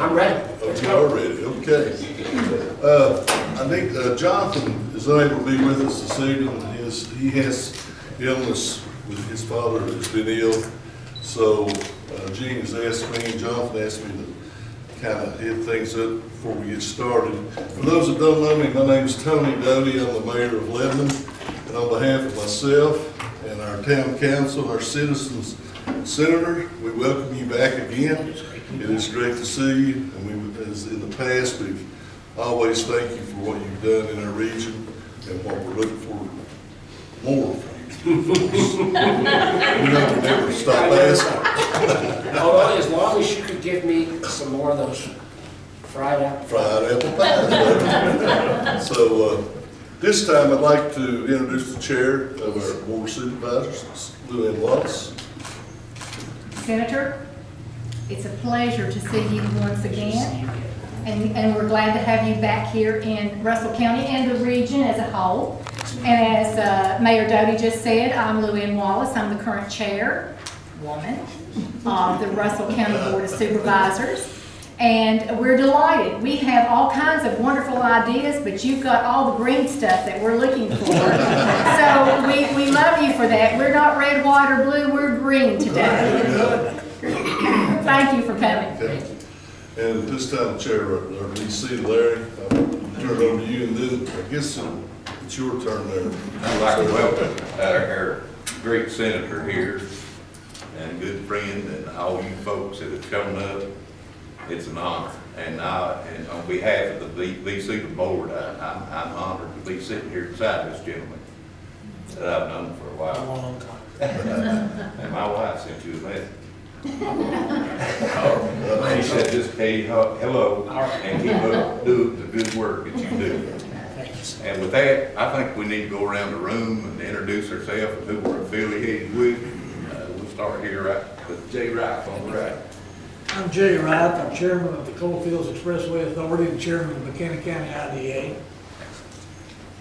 I'm ready. Let's You go. are ready, okay. I think Jonathan is unable to be with us this evening. He has illness with his father who's been ill. So Gene has asked me, and Jonathan asked me to kind of hit things up before we get started. For those that don't know me, my name is Tony Doty. I'm the mayor of Lebanon. And on behalf of myself and our town council, our citizens senator, we welcome you back again. It is great to see you, and we, as in the past, we've always thank you for what you've done in our region and what we're looking for more from you. We don't never stop asking. Although, as long as you could give me some more of those fried apple. Fried apple pies. So this time I'd like to introduce the chair of our board of supervisors, Lou Wallace. Senator, it's a pleasure to see you once again, and we're glad to have you back here in Russell County and the region as a whole. And as Mayor Doty just said, I'm Lou Wallace. I'm the current chairwoman of the Russell County Board of Supervisors. And we're delighted. We have all kinds of wonderful ideas, but you've got all the green stuff that we're looking for. So we love you for that. We're not red, white, or blue. We're green today. Thank you for coming. Okay. And at this time, Chair, our VC, Larry, I'll turn it over to you, and then I guess it's your turn there. I'd like to welcome our great senator here and good friend and all you folks that have shown up. It's an honor. And on behalf of the VC board, I'm honored to be sitting here beside this gentleman that I've known for a while. And my wife sent you a message. He said, just hey, hello, and keep up doing the good work that you do. And with that, I think we need to go around the room and introduce ourselves and who we're affiliated with. We'll start here right with Jay Rife on the right. I'm Jay Wright. I'm chairman of the Coalfields Expressway Authority and chairman of the McKinney County IDA.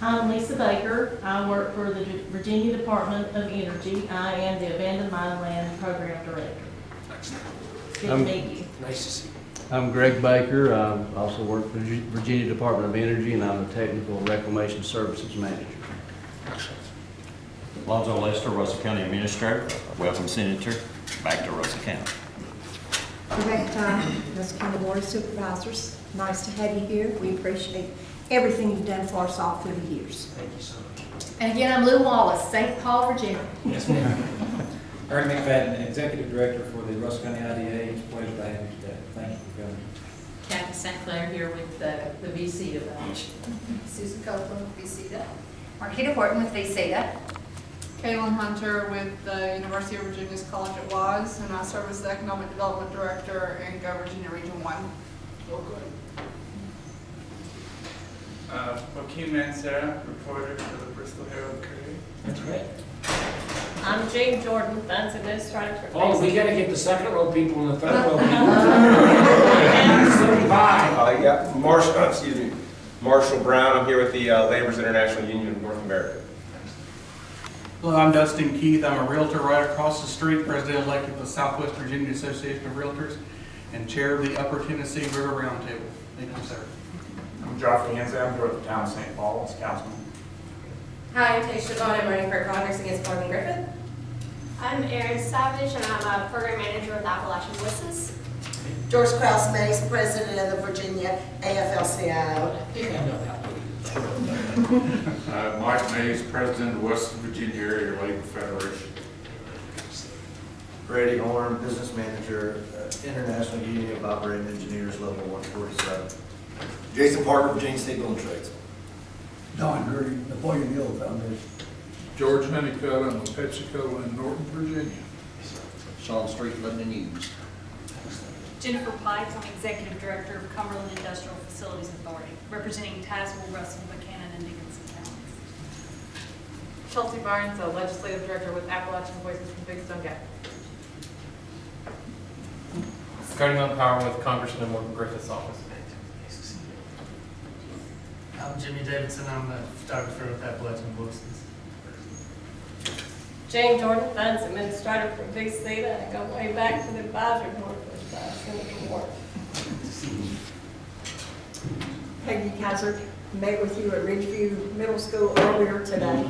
I'm Lisa Baker. I work for the Virginia Department of Energy. I am the Abandoned Mine Land Program Director. Good to meet you. Nice to see you. I'm Greg Baker. I also work for the Virginia Department of Energy, and I'm the Technical Reclamation Services Manager. Lonzo Lester, Russell County Administrator. Welcome, Senator, back to Russell County. Rebecca, Russell County Board of Supervisors. Nice to have you here. We appreciate everything you've done for us all through the years. Thank you so much. And again, I'm Lou Wallace, St. Paul, Virginia. Yes, ma'am. Ernie McFadden, Executive Director for the Russell County IDA. It's a pleasure to have you today. Thank you for coming. Kathy St. Clair here with the VC event. Susan Copeland with VCTA. Marquita Horton with VCTA. Kaylin Hunter with the University of Virginia's College at Wise, and I serve as the Economic Development Director in Go Virginia Region 1. Oh, good. Joaquin Mancera, reporter for the Bristol Herald-Courier. That's great. I'm Jean Jordan, Funds Administrator for Oh, we VC. gotta get the second row people and the third row people. Slipping by. Yeah, Marshall Brown. I'm here with the Laborers International Union of North America. Hello, I'm Dustin Keith. I'm a realtor right across the street, president-elect of the Southwest Virginia Association of Realtors, and chair of the Upper Tennessee River Roundtable. Thank you, sir. I'm Joffrey Hensley. I'm here with the town of St. Paul as councilman. Hi, I'm Taisha Vaughn. I'm running for Congress against Gordon Griffith. I'm Erin Savage, and I'm a program manager with Appalachian Voices. George Krause Mays, president of the Virginia AFL-CIO. Mike Mays, president of the West Virginia Area Labor Federation. Brady Horn, business manager, International Union of Operating Engineers, level 147. Jason Parker, Virginia State Building Trades. Don Green, Napoleon Hill Foundation. George Honeycutt, I'm with PepsiCo in Northern Virginia. Sean Street, Lebanon News. Jennifer Pikes, I'm Executive Director of Cumberland Industrial Facilities Authority, representing Tazewell, Russell, Buchanan, and Dickinson counties. Chelsea Barnes, a Legislative Director with Appalachian Voices from Big Stone Gap. Cody Power with Congressman Morgan Griffith's office. I'm Jimmy Davidson. I'm the photographer with Appalachian Voices. Jane Jordan, Funds Administrator for VCTA. I go way back to the advisory board with Senator Ward. Peggy Kaiser met with you at Ridgeview Middle School earlier today.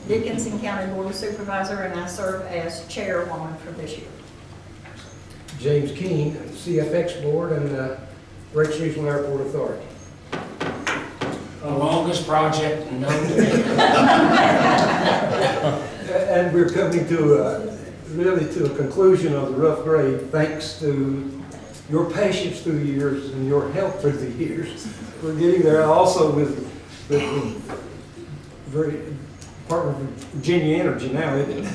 Dickinson County Board of Supervisor, and I serve as chairwoman for this year. James King, CFX Board and Rex Regional Airport Authority. The longest project known to me. And we're coming to really to a conclusion of the rough grade, thanks to your patience through the years and your help through the years. We're getting there. Also with the very Department of Virginia Energy now, isn't it?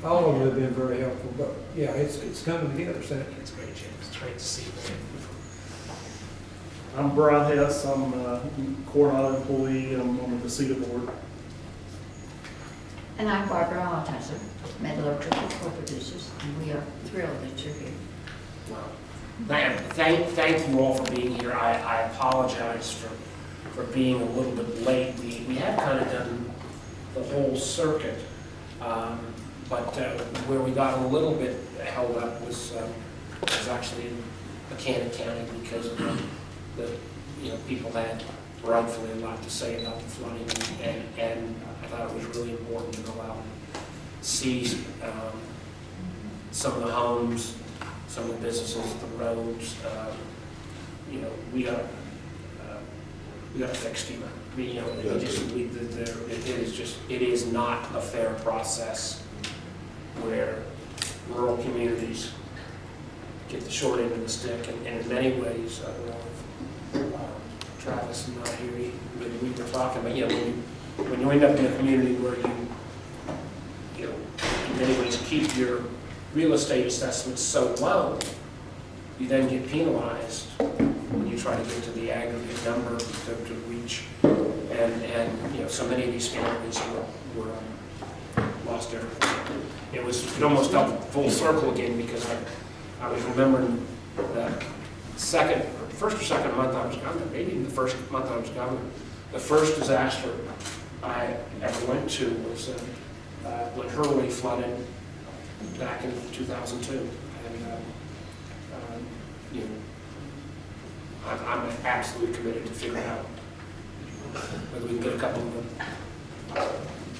All of them have been very helpful. But yeah, it's coming together, Senator. It's great, Jim. It's great to see you. I'm Brian Hess. I'm a Coronado employee. I'm on the Casita board. And I'm Barbara Altizer, metallurgical co-producers, and we are thrilled that you're here. Well, thank you all for being here. I apologize for being a little bit late. We have kind of done the whole circuit, but where we got a little bit held up was actually in Buchanan County because of the people had rightfully a lot to say about the flooding, and I thought it was really important to go out and see some of the homes, some of the businesses, the roads. We got to fix FEMA. It is not a fair process where rural communities get the short end of the stick, and in many ways, I don't know if Travis and I here, we were talking about, when you end up in a community where you in many ways keep your real estate assessments so low, you then get penalized when you try to get to the aggregate number to reach, and so many of these families were lost everything. It almost felt full circle again because I was remembering that first or second month I was governor, maybe even the first month I was governor. The first disaster I ever went to was when Hurley flooded back in 2002. And I'm absolutely committed to figure out whether we can get a couple of the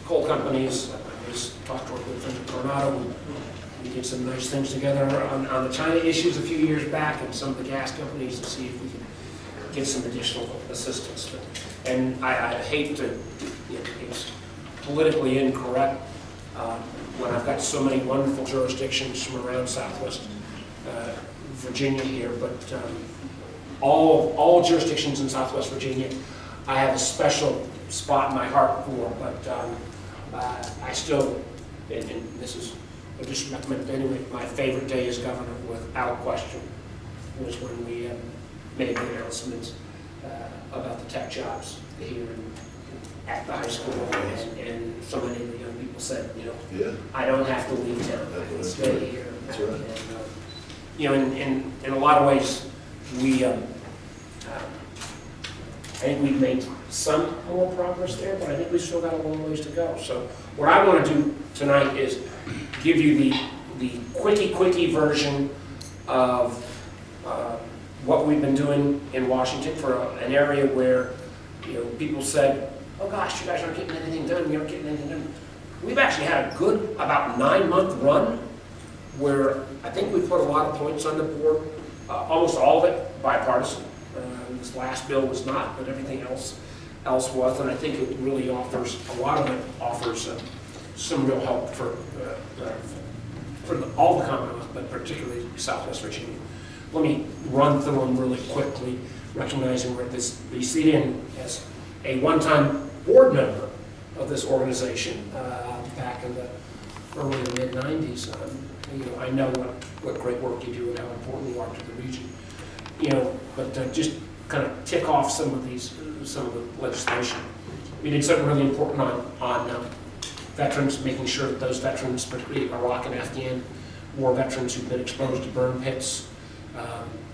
coal companies. I just talked to our good friends at Coronado. We did some nice things together on the China issues a few years back, and some of the gas companies to see if we can get some additional assistance. And I hate to, it's politically incorrect when I've got so many wonderful jurisdictions from around Southwest Virginia here, but all jurisdictions in Southwest Virginia, I have a special spot in my heart for, but I still, and this is a disrespect anyway, my favorite day as governor, without question, was when we made the announcements about the tech jobs here at the high school, and so many of the young people said, I don't have to leave town, I can stay here. That's right. And, in a lot of ways, I think we've made some more progress there, but I think we've still got a long ways to go. So what I want to do tonight is give you the quickie version of what we've been doing in Washington for an area where people said, oh gosh, you guys aren't getting anything done, you aren't getting anything done. We've actually had a good about 9-month run where I think we put a lot of points on the board, almost all of it bipartisan. This last bill was not, but everything else was, and I think it really offers, a lot of it offers some real help for all the Commonwealth, but particularly Southwest Virginia. Let me run through them really quickly, recognizing we're at this, we sit in as a one-time board member of this organization back in the early to mid-90s. I know what great work you do and how important you are to the region. But just kind of tick off some of the legislation. We did something really important on veterans, making sure that those veterans, particularly Iraq and Afghan war veterans who've been exposed to burn pits,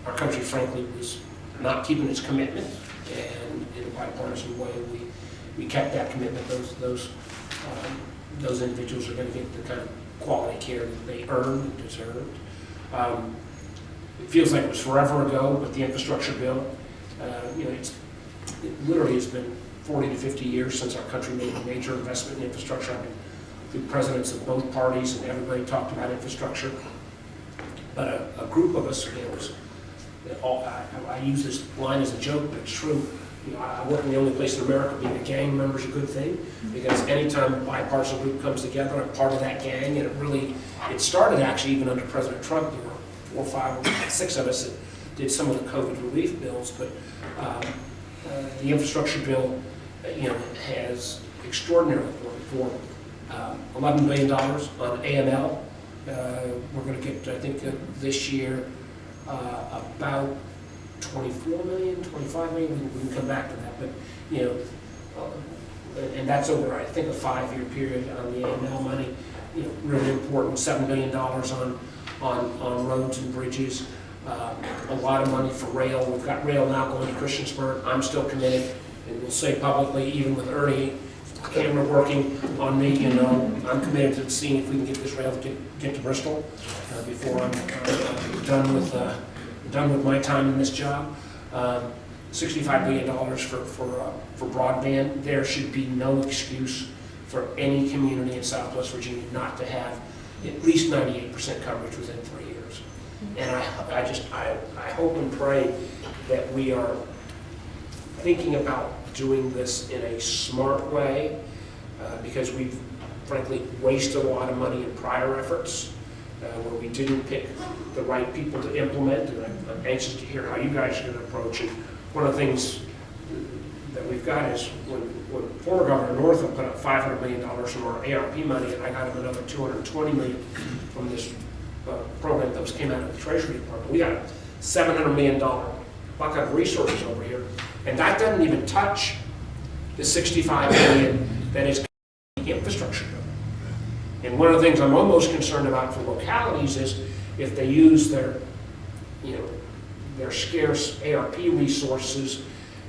our country, frankly, was not keeping its commitment, and in a bipartisan way, we kept that commitment. Those individuals are going to get the kind of quality care that they earned and deserved. It feels like it was forever ago, but the infrastructure bill, it's it literally has been 40 to 50 years since our country made a major investment in infrastructure. I've been through presidents of both parties, and everybody talked about infrastructure. But a group of us, I use this line as a joke, but it's true. I work in the only place in America being a gang member is a good thing, because anytime a bipartisan group comes together, I'm part of that gang, and it started actually even under President Trump. There were 4, 5, 6 of us that did some of the COVID relief bills, but the infrastructure bill, has extraordinary reform. $11 billion on AML. We're going to get, I think, this year about 24 million, 25 million. We can come back to that, but and that's over, I think, a 5-year period on the AML money. Really important. $7 billion on roads and bridges. A lot of money for rail. We've got rail now going to Christiansburg. I'm still committed, and we'll say publicly, even with Ernie camera working on me, I'm committed to seeing if we can get this rail to get to Bristol before I'm done with my time in this job. $65 billion for broadband. There should be no excuse for any community in Southwest Virginia not to have at least 98% coverage within 3 years. And I hope and pray that we are thinking about doing this in a smart way, because we've frankly wasted a lot of money in prior efforts where we didn't pick the right people to implement, and I'm anxious to hear how you guys are going to approach it. One of the things that we've got is when former Governor Northam put up $500 million from our ARP money, and I got him another $220 million from this program that came out of the Treasury Department. We got a $700 million bucket of resources over here, and that doesn't even touch the $65 billion that is infrastructure bill. And one of the things I'm almost concerned about for localities is if they use their scarce ARP resources,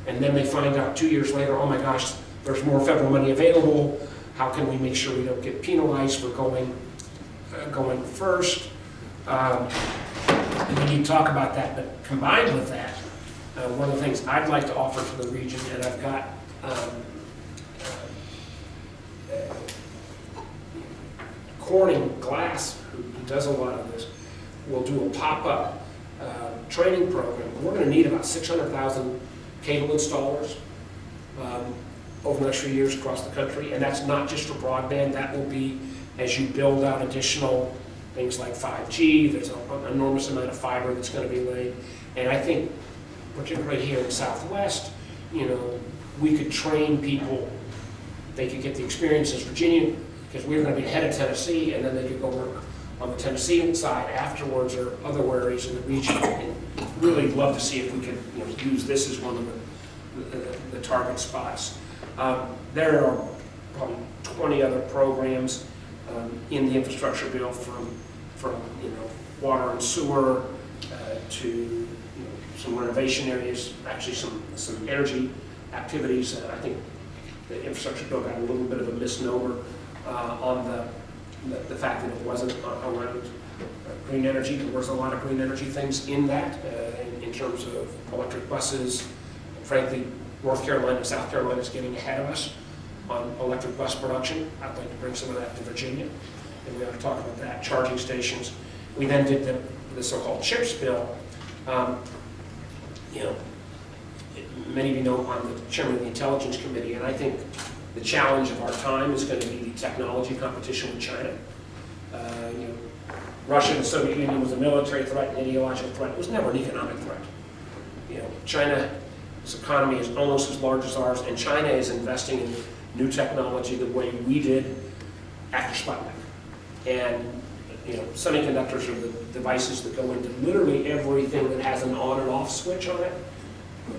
and then they find out 2 years later, oh my gosh, there's more federal money available. How can we make sure we don't get penalized for going first? We need to talk about that, but combined with that, one of the things I'd like to offer to the region, and I've got Corning Glass, who does a lot of this, will do a pop-up training program. We're going to need about 600,000 cable installers over the next few years across the country, and that's not just for broadband. That will be as you build out additional things like 5G. There's an enormous amount of fiber that's going to be laid, and I think particularly here in the Southwest, we could train people. They could get the experience as Virginia, because we're going to be ahead of Tennessee, and then they could go work on the Tennessee side afterwards, or other areas in the region, and really love to see if we can use this as one of the target spots. There are probably 20 other programs in the infrastructure bill, from water and sewer to some renovation areas, actually some energy activities. I think the infrastructure bill got a little bit of a misnomer on the fact that it wasn't around green energy. There was a lot of green energy things in that, in terms of electric buses. Frankly, North Carolina and South Carolina is getting ahead of us on electric bus production. I'd like to bring some of that to Virginia, and we ought to talk about that. Charging stations. We then did the so-called CHIPS bill. Many of you know I'm the chairman of the Intelligence Committee, and I think the challenge of our time is going to be the technology competition with China. Russia and the Soviet Union was a military threat, an ideological threat. It was never an economic threat. China's economy is almost as large as ours, and China is investing in new technology the way we did after Sputnik. And semiconductors are the devices that go into literally everything that has an on and off switch on it.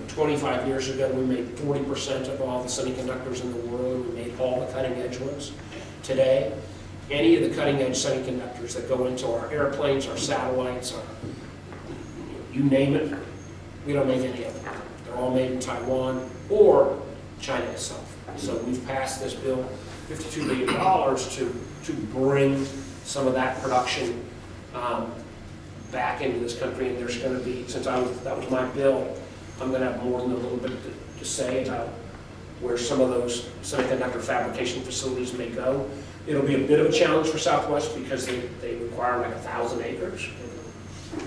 25 years ago, we made 40% of all the semiconductors in the world, and we made all the cutting edge ones. Today, any of the cutting edge semiconductors that go into our airplanes, our satellites, you name it, we don't make any of them. They're all made in Taiwan or China itself. So we've passed this bill, $52 billion, to bring some of that production back into this country. And there's going to be, that was my bill, I'm gonna have more than a little bit to say about where some of those semiconductor fabrication facilities may go. It'll be a bit of a challenge for Southwest because they require like 1,000 acres,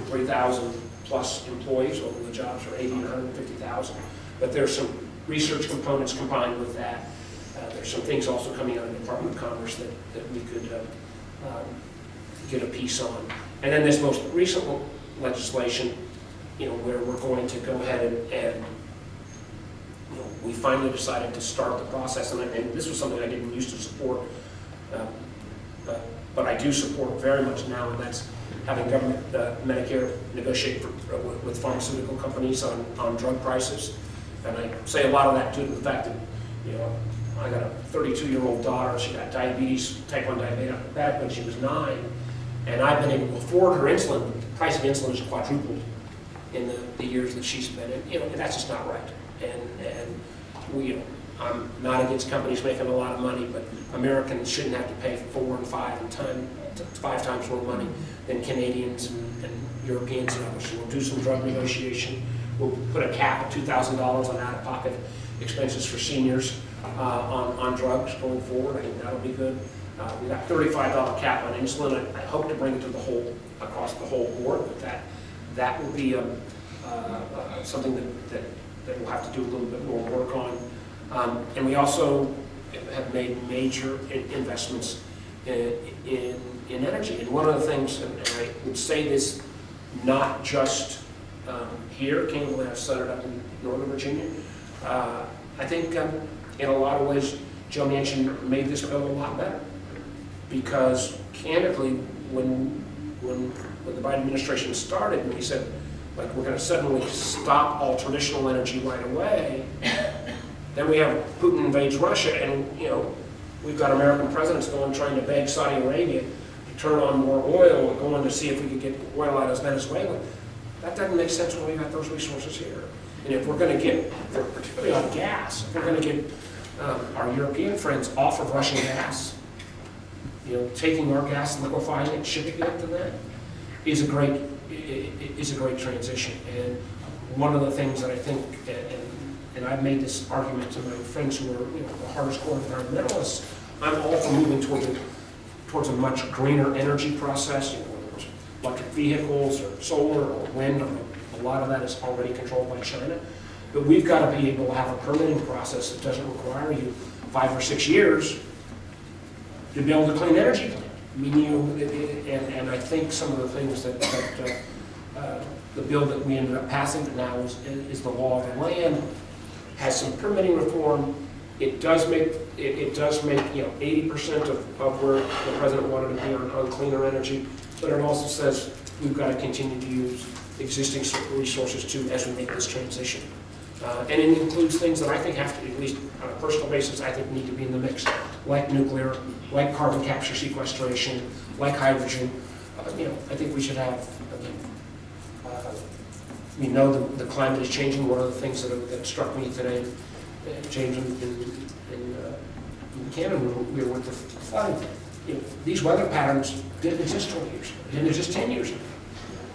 3,000 plus employees, although the jobs are 80 and 150,000. But there's some research components combined with that. There's some things also coming out of the Department of Commerce that we could get a piece on. And then this most recent legislation, where we're going to go ahead and we finally decided to start the process, and this was something I didn't used to support, but I do support very much now, and that's having government Medicare negotiate with pharmaceutical companies on drug prices. And I say a lot of that due to the fact that, I got a 32-year-old daughter. She got diabetes, type 1 diabetic when she was 9, and I've been able to afford her insulin. The price of insulin has quadrupled in the years that she's been in. And that's just not right. And we, I'm not against companies making a lot of money, but Americans shouldn't have to pay 4 and 5 times more money than Canadians and Europeans and others. So we'll do some drug negotiation. We'll put a cap of $2,000 on out-of-pocket expenses for seniors on drugs going forward. I think that'll be good. We got $35 cap on insulin. I hope to bring it to across the whole board, but that will be something that we'll have to do a little bit more work on. And we also have made major investments in energy. And one of the things, and I would say this not just here, King will have set it up in Northern Virginia. I think in a lot of ways, Joe Manchin made this bill a lot better. Because candidly, when the Biden administration started, and he said, like, we're going to suddenly stop all traditional energy right away, then we have Putin invades Russia, and we've got American presidents trying to beg Saudi Arabia to turn on more oil, and going to see if we could get oil out of Venezuela. That doesn't make sense when we've got those resources here. And if we're going to get, particularly on gas, if we're going to get our European friends off of Russian gas, taking our gas, liquefying it, shipping it to them, is a great transition. And one of the things that I think, and I've made this argument to my friends who are the hardest core environmentalists, I'm all for moving towards a much greener energy process, whether it's electric vehicles or solar or wind. A lot of that is already controlled by China. But we've got to be able to have a permitting process that doesn't require you 5 or 6 years to build a clean energy plant. I mean, and I think some of the things that the bill that we ended up passing now is the law of the land, has some permitting reform. It does make 80% of where the president wanted to be on cleaner energy, but it also says we've got to continue to use existing resources too as we make this transition. And it includes things that I think have to, at least on a personal basis, I think need to be in the mix, like nuclear, like carbon capture sequestration, like hydrogen. I think we should have, we know the climate is changing. One of the things that struck me today, James, in Canada, we were with the flooding. These weather patterns didn't exist 20 years ago, didn't exist 10 years ago.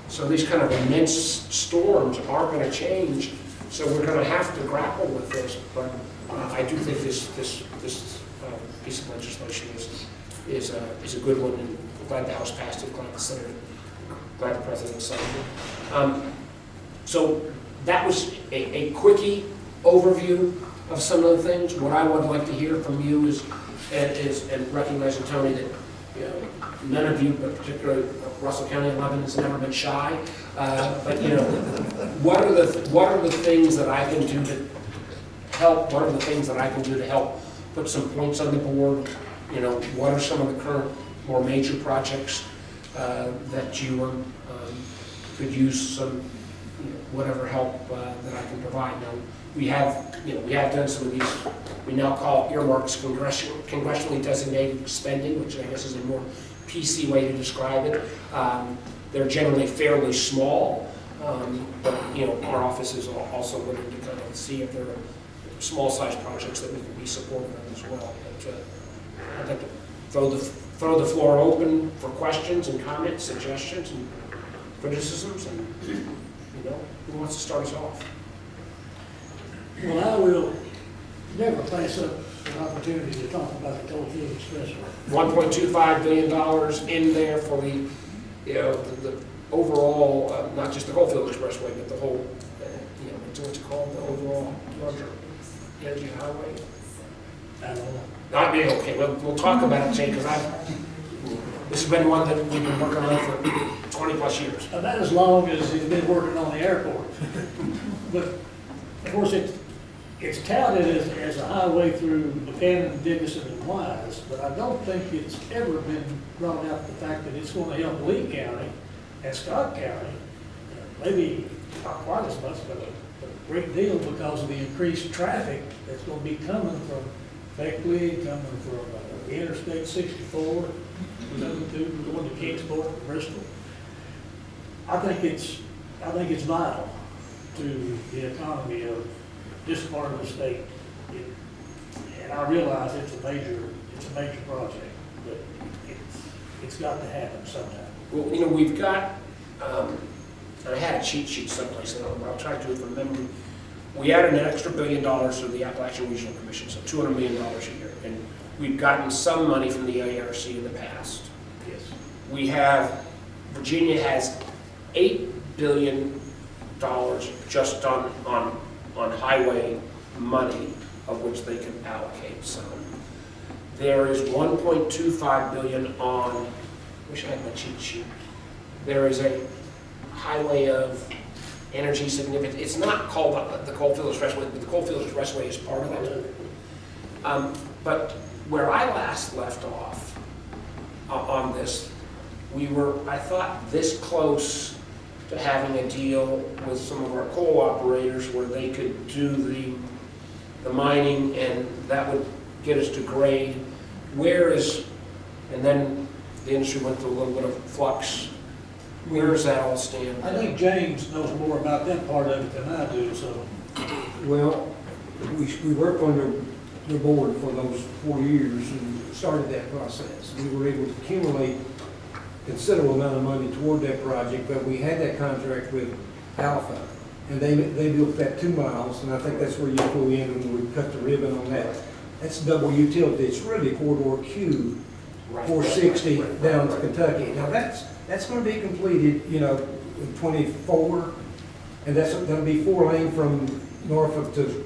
So these kind of immense storms are going to change. So we're going to have to grapple with this. But I do think this piece of legislation is a good one, and I'm glad the House passed it, glad the Senate, glad the President signed it. So that was a quickie overview of some of the things. What I would like to hear from you is and recognizing, Tony, that none of you, but particularly Russell County and Lebanon, has never been shy. But what are the things that I can do to help? What are the things that I can do to help put some points on the board? What are some of the current more major projects that you could use some whatever help that I can provide? Now, we have done some of these, we now call earmarks congressionally designated spending, which I guess is a more PC way to describe it. They're generally fairly small, but our office is also willing to kind of see if there are small-sized projects that we can be supportive of as well. But I'd like to throw the floor open for questions and comments, suggestions, and criticisms, and who wants to start us off? Well, I will never pass up an opportunity to talk about the Coalfield Expressway. $1.25 billion in there for the, the overall, not just the Coalfield Expressway, but the whole, what's it called, the overall larger energy highway. I don't know. I mean, okay, we'll talk about it, Jay, because this has been one that we've been working on for 20+ years. About as long as he's been working on the airport. But, of course, it's touted as a highway through Buchanan, Dickinson, and Wise, but I don't think it's ever been brought out the fact that it's going to help Lee County and Scott County, maybe not quite as much, but a great deal because of the increased traffic that's going to be coming from Beckley, coming from Interstate 64, going to Kingsport, Bristol. I think it's vital to the economy of this part of the state. And I realize it's a major project, but it's got to happen sometime. Well, we've got, and I had a cheat sheet someplace, and I'll try to remember. We added an extra $1 billion to the Appalachian Regional Commission, so $200 million a year. And we've gotten some money from the ARC in the past. Yes. Virginia has $8 billion just on highway money, of which they can allocate some. There is $1.25 billion on, wish I had my cheat sheet. There is a highway of energy significance. It's not called the Coalfield Expressway, but the Coalfield Expressway is part of it. But where I last left off on this, we were, I thought, this close to having a deal with some of our coal operators where they could do the mining, and that would get us to grade. And then the industry went through a little bit of flux. Where does that all stand? I think James knows more about that part of it than I do, so. Well, we worked on the board for those 4 years and started that process. We were able to accumulate a considerable amount of money toward that project, but we had that contract with Alpha, and they built that 2 miles, and I think that's where you pull in and we cut the ribbon on that. That's double utility. It's really corridor Q, 460 down to Kentucky. Now that's going to be completed, in 24, and that's going to be 4-lane from Norfolk to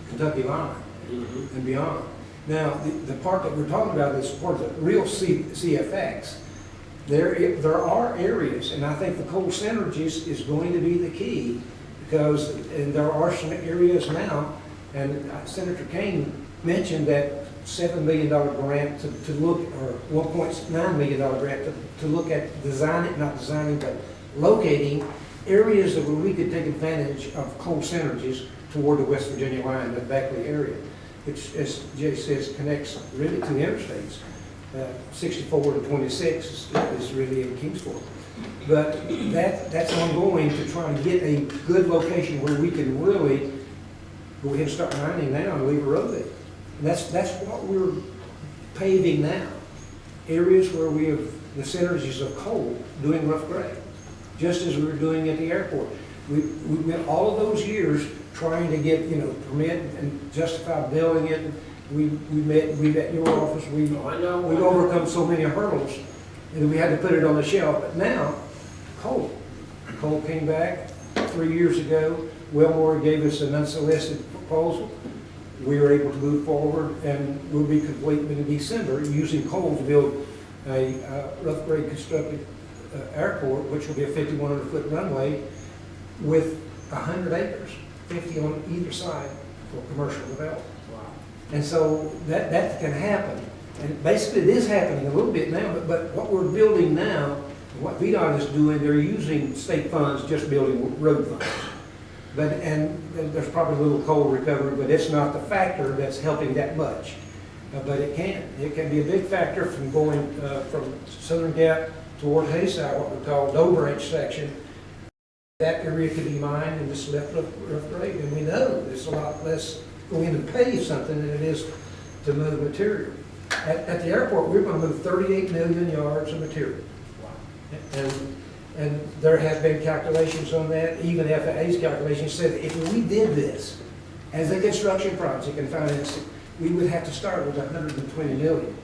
Kentucky line and beyond. Now, the part that we're talking about is part of the real CFX. There are areas, and I think the coal synergies is going to be the key, and there are some areas now, and Senator Kane mentioned that $7 million grant to look, or $1.9 million grant to look at not designing, but locating areas where we could take advantage of coal synergies toward the West Virginia line, the Beckley area, which, as Jay says, connects really two interstates. 64 to 26 is really in Kingsport. But that's ongoing to try and get a good location where we can really go ahead and start mining now and leave a road there. And that's what we're paving now. Areas where we have the synergies of coal doing rough grade, just as we were doing at the airport. We went all of those years trying to get, permit and justify building it. We met your office, we've overcome so many hurdles, and we had to put it on the shelf. But now, coal came back 3 years ago. Wilmore gave us an unsolicited proposal. We were able to move forward, and we'll be complete in December using coal to build a rough grade constructed airport, which will be a 5,100-foot runway with 100 acres, 50 on either side for commercial development. And so that can happen. And basically it is happening a little bit now, but what we're building now, what VDOT is doing, they're using state funds, just building road funds. And there's probably a little coal recovery, but it's not the factor that's helping that much. But it can be a big factor from going from Southern Gap toward Hayside, what we call Doe Branch section. That area could be mined and just left rough grade. And we know there's a lot less going in to pave something than it is to move material. At the airport, we're going to move 38 million yards of material. And there have been calculations on that. Even FAA's calculations said if we did this, as a construction project and finance it, we would have to start with 120 million.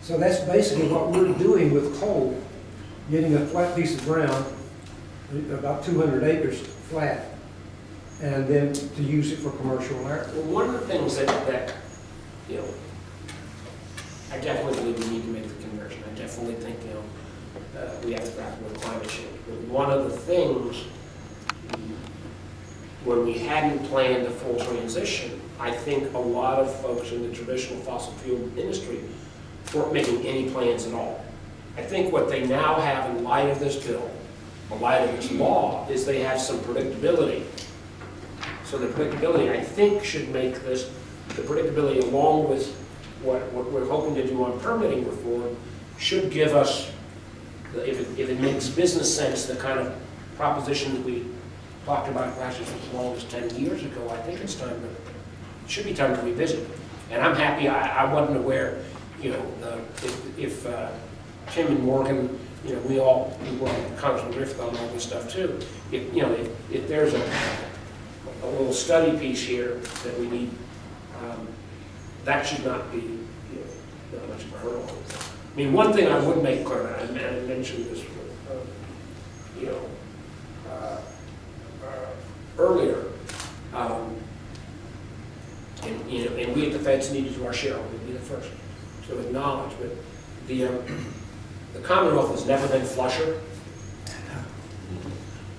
So that's basically what we're doing with coal, getting a flat piece of ground, about 200 acres flat, and then to use it for commercial air. Well, one of the things that you know, I definitely believe we need to make the conversion. I definitely think, you know, we have to grapple with climate change. But one of the things, when we hadn't planned a full transition, I think a lot of folks in the traditional fossil fuel industry weren't making any plans at all. I think what they now have in light of this bill, in light of this law, is they have some predictability. So the predictability, I think, should make this, the predictability along with what we're hoping to do on permitting reform, should give us, if it makes business sense, the kind of proposition that we talked about, gosh, as long as 10 years ago. I think it's time to, it should be time to revisit. And I'm happy, I wasn't aware, you know, if Tim and Morgan, you know, we work with Congressman Griffith on all this stuff too. If, you know, if there's a little study piece here that we need, that should not be, you know, not much of a hurdle. I mean, one thing I would make clear, and I mentioned this, you know, earlier, and, you know, and we at the Feds need to do our share. We'd be the first to acknowledge, but the Commonwealth has never been flusher,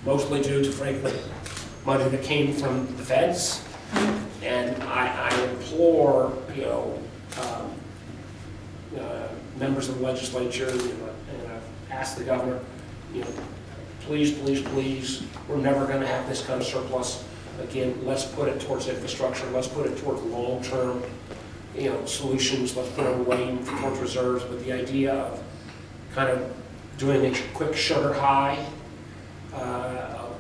mostly due to, frankly, money that came from the Feds. And I implore, you know, members of the legislature, you know, and I've asked the governor, you know, please, please, please, we're never going to have this kind of surplus again. Let's put it towards infrastructure. Let's put it towards long-term, you know, solutions. Let's put it away towards reserves. But the idea of kind of doing a quick sugar high, of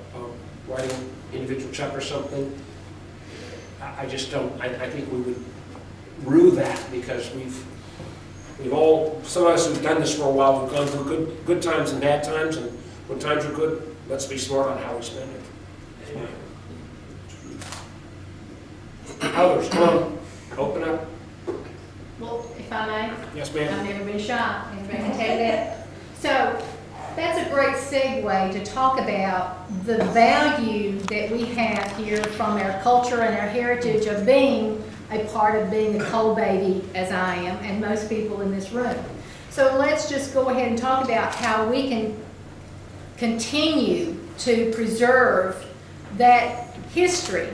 writing individual check or something, I just don't. I think we would rue that, because we've all, some of us who've done this for a while, we've gone through good times and bad times, and when times are good, let's be smart on how we spend it. Anyway. Others, come on, open up. Well, if I may? Yes, ma'am. I've never been shy, anybody can tell you that. So, that's a great segue to talk about the value that we have here from our culture and our heritage of being a part of being a coal baby, as I am, and most people in this room. So let's just go ahead and talk about how we can continue to preserve that history,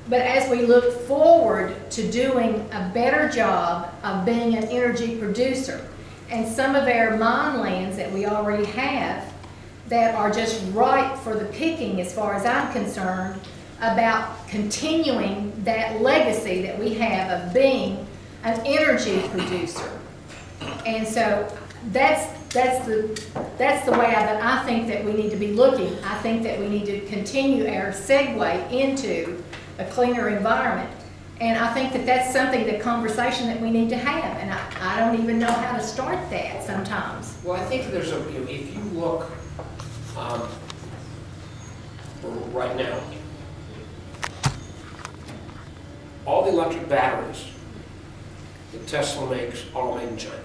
but as we look forward to doing a better job of being an energy producer. And some of our mine lands that we already have that are just ripe for the picking, as far as I'm concerned, about continuing that legacy that we have of being an energy producer. And so that's the way that I think that we need to be looking. I think that we need to continue our segue into a cleaner environment. And I think that that's something, the conversation that we need to have. And I don't even know how to start that sometimes. Well, I think there's if you look right now, all the electric batteries that Tesla makes are all made in China.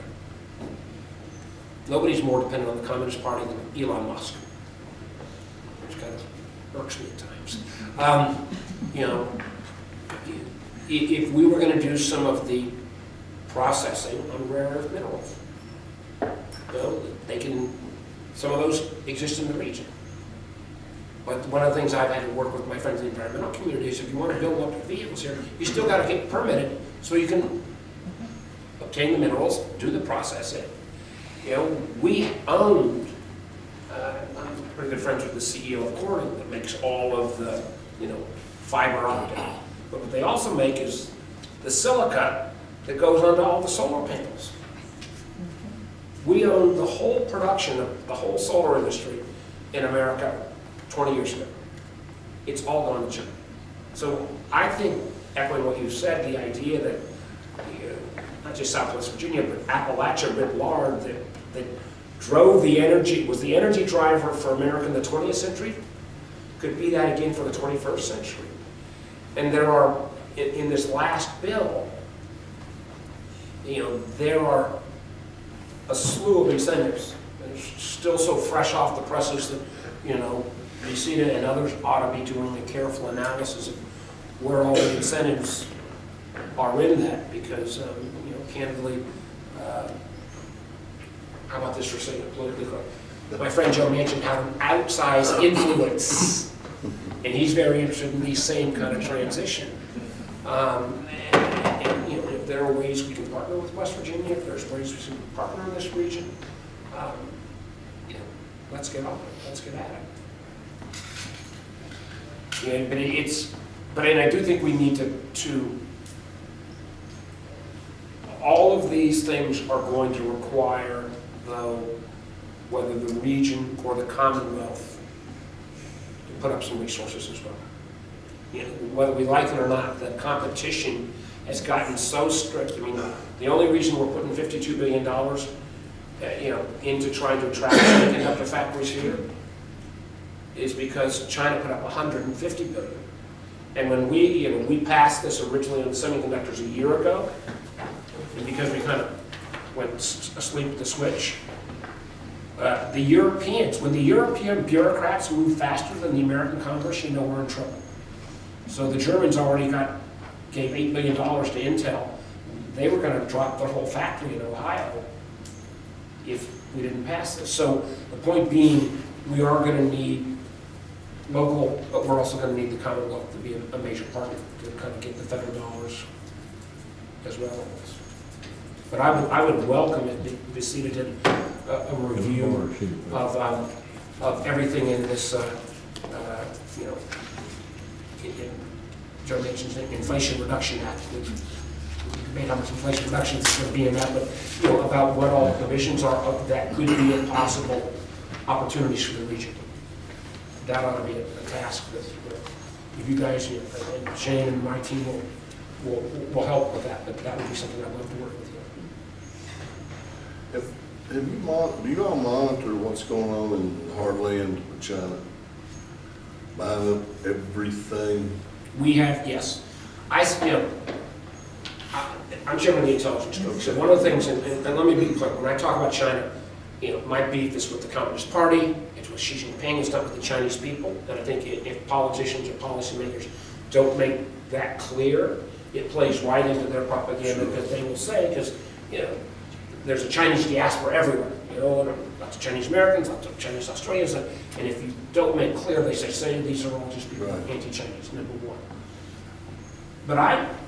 Nobody's more dependent on the Communist Party than Elon Musk, which kind of irks me at times. You know, if we were going to do some of the processing on rare earth minerals, you know, some of those exist in the region. But one of the things I've had to work with my friends in the environmental community is if you want to build electric vehicles here, you still got to get permitted so you can obtain the minerals, do the processing. You know, we owned, I'm pretty good friends with the CEO of Corning that makes all of the, you know, fiber optic. But what they also make is the silica that goes onto all the solar panels. We own the whole production of the whole solar industry in America 20 years ago. It's all gone to China. So I think, echoing what you said, the idea that not just Southwest Virginia, but Appalachia writ large, that drove the energy, was the energy driver for America in the 20th century, could be that again for the 21st century. And there are in this last bill, you know, there are a slew of incentives. They're still so fresh off the presses that, you know, Visita and others ought to be doing a careful analysis of where all the incentives are in that, because, you know, candidly, how about this for saying it politically correct? My friend Joe Manchin had an outsized influence, and he's very interested in these same kind of transition. And, you know, if there are ways we can partner with West Virginia, if there's ways we can partner in this region, you know, let's get on it. Let's get at it. Yeah, and I do think we need to all of these things are going to require, though, whether the region or the Commonwealth, to put up some resources as well. You know, whether we like it or not, the competition has gotten so strict. I mean, the only reason we're putting $52 billion, you know, into trying to attract semiconductor factories here is because China put up $150 billion. And when we passed this originally on semiconductors a year ago, and because we kind of went asleep at the switch, the Europeans, when the European bureaucrats move faster than the American Congress, you know we're in trouble. So the Germans already gave $8 billion to Intel. They were going to drop their whole factory in Ohio if we didn't pass this. So the point being, we are going to need local, but we're also going to need the Commonwealth to be a major partner to kind of get the federal dollars as well. But I would welcome it if Visita did a review of everything in this, you know, Joe mentioned the Inflation Reduction Act. We debate how much Inflation Reduction is going to be in that, but you know, about what all the provisions are that could be possible opportunities for the region. That ought to be a task that if you guys, you know, and Shane and my team will help with that. But that would be something I'd love to work with you. Do you all monitor what's going on in Heartland with China? Buying up everything? We have, yes. You know, I'm chairman of the intelligence group, so one of the things, and let me be clear, when I talk about China, you know, my beef is with the Communist Party, it's with Xi Jinping, it's not with the Chinese people, and I think if politicians or policymakers don't make that clear, it plays right into their propaganda, because they will say, because, you know, there's a Chinese diaspora everywhere, you know, lots of Chinese Americans, lots of Chinese Australians, and if you don't make clear, they say these are all just people anti-Chinese, number one. But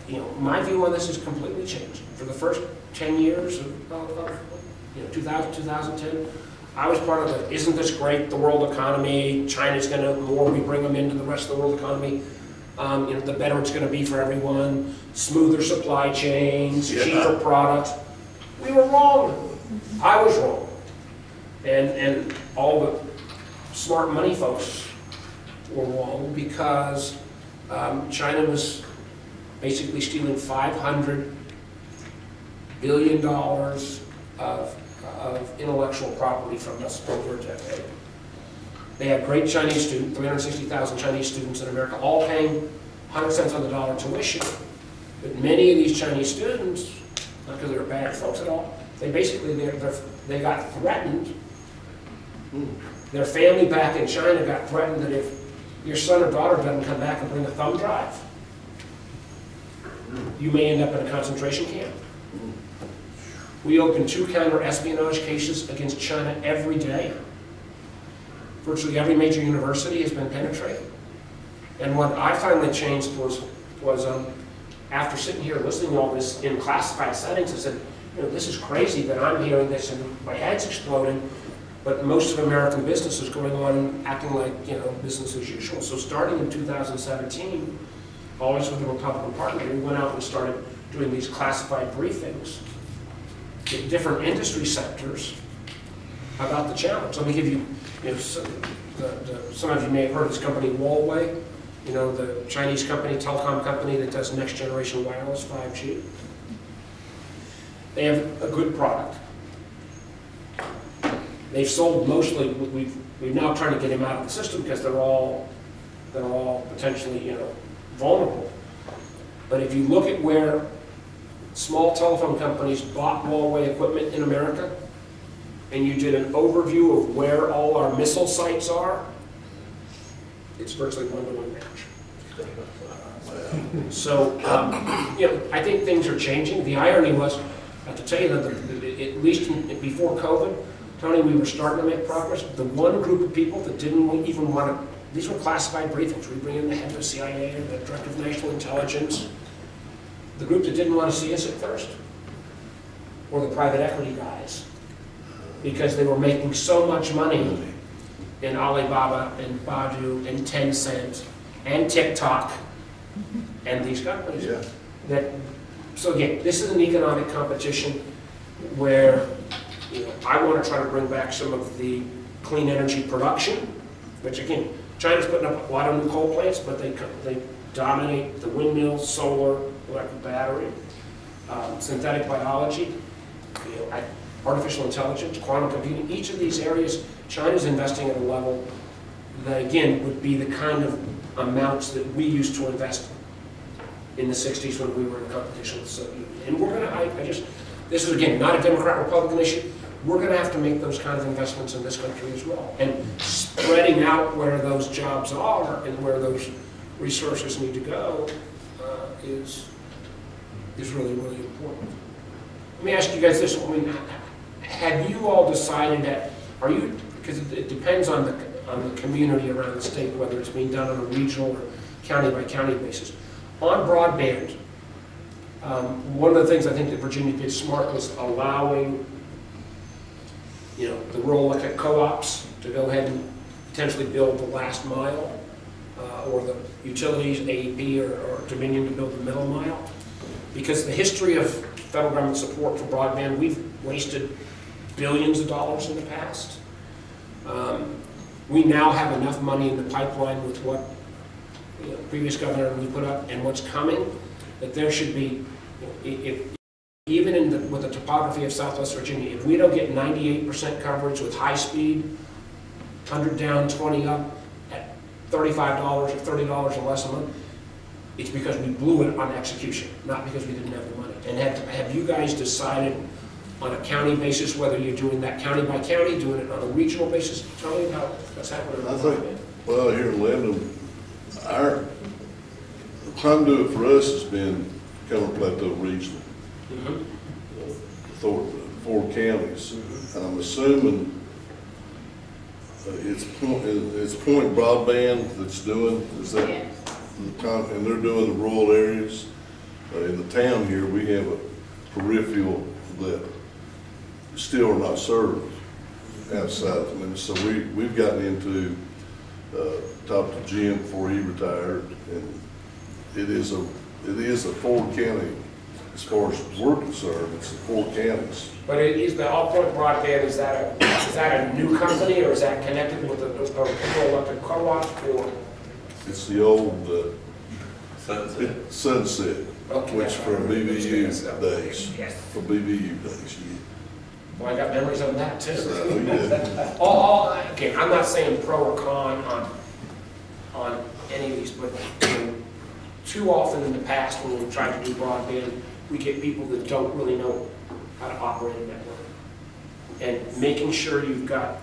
you know, my view on this has completely changed. For the first 10 years of you know, 2000, 2010, I was part of the, isn't this great, the world economy, China's going to, the more we bring them into the rest of the world economy, you know, the better it's going to be for everyone, smoother supply chains, cheaper products. We were wrong. I was wrong. And all the smart money folks were wrong, because China was basically stealing $500 billion of intellectual property from us over a decade. They have great Chinese students, 360,000 Chinese students in America, all paying 100 cents on the dollar tuition. But many of these Chinese students, not because they're bad folks at all, they basically, they got threatened. Their family back in China got threatened that if your son or daughter doesn't come back and bring a thumb drive, you may end up in a concentration camp. We open 2 counter-espionage cases against China every day. Virtually every major university has been penetrated. And what I finally changed was after sitting here listening to all this in classified settings, I said, you know, this is crazy that I'm hearing this and my head's exploding, but most of American business is going on acting like, you know, business as usual. So starting in 2017, always with the Republican Party, we went out and started doing these classified briefings in different industry sectors about the challenge. Let me give you, you know, some of you may have heard of this company, Huawei, you know, the Chinese company, telecom company that does next generation wireless 5G. They have a good product. They've sold mostly, we've now trying to get them out of the system because they're all potentially, you know, vulnerable. But if you look at where small telephone companies bought wallway equipment in America, and you did an overview of where all our missile sites are, it's virtually one-to-one match. So, I think things are changing. The irony was, I have to tell you that at least before COVID, Tony, we were starting to make progress. The one group of people that didn't even want to, these were classified briefings. We bring in the head of the CIA and the director of national intelligence. The group that didn't want to see us at first were the private equity guys, because they were making so much money in Alibaba and Baidu and Tencent and TikTok and these companies. Yeah. So again, this is an economic competition where I want to try to bring back some of the clean energy production, which again, China's putting up a lot of new coal plants, but they dominate the windmills, solar, electric battery, synthetic biology, artificial intelligence, quantum computing. Each of these areas, China's investing at a level that again would be the kind of amounts that we used to invest in the 60s when we were in competition with the Soviet Union. And we're gonna, this is again, not a Democrat-Republican issue, we're gonna have to make those kind of investments in this country as well. And spreading out where those jobs are and where those resources need to go is really, really important. Let me ask you guys this, have you all decided that, because it depends on the community around the state, whether it's being done on a regional or county by county basis. On broadband, one of the things I think that Virginia did smart was allowing, the rural electric co-ops to go ahead and potentially build the last mile, or the utilities, AEP or Dominion to build the middle mile. Because the history of federal government support for broadband, we've wasted billions of dollars in the past. We now have enough money in the pipeline with what previous governor really put up and what's coming, that there should be, even with the topography of Southwest Virginia, if we don't get 98% coverage with high speed, 100 down, 20 up, at $35 or $30 or less a month, it's because we blew it on execution, not because we didn't have the money. And have you guys decided on a county basis whether you're doing that county by county, doing it on a regional basis? Tell me how that's happening. I think, well, here in Lebanon, the conduit for us has been Cameron Plateau Regional. Four counties. And I'm assuming it's Point Broadband that's doing, is that? Yes. And they're doing the rural areas. In the town here, we have a peripheral that still are not served outside. So we've gotten into, talked to Jim before he retired, and it is a four county, as far as we're concerned, it's the four counties. But is the All Point Broadband, is that a new company, or is that connected with the electric co-op, or? It's the old Sunset, Okay. which from BBU days. Yes. From BBU days, Well, I got memories of that too. yeah. Okay, I'm not saying pro or con on any of these, but too often in the past when we've tried to do broadband, we get people that don't really know how to operate a network. And making sure you've got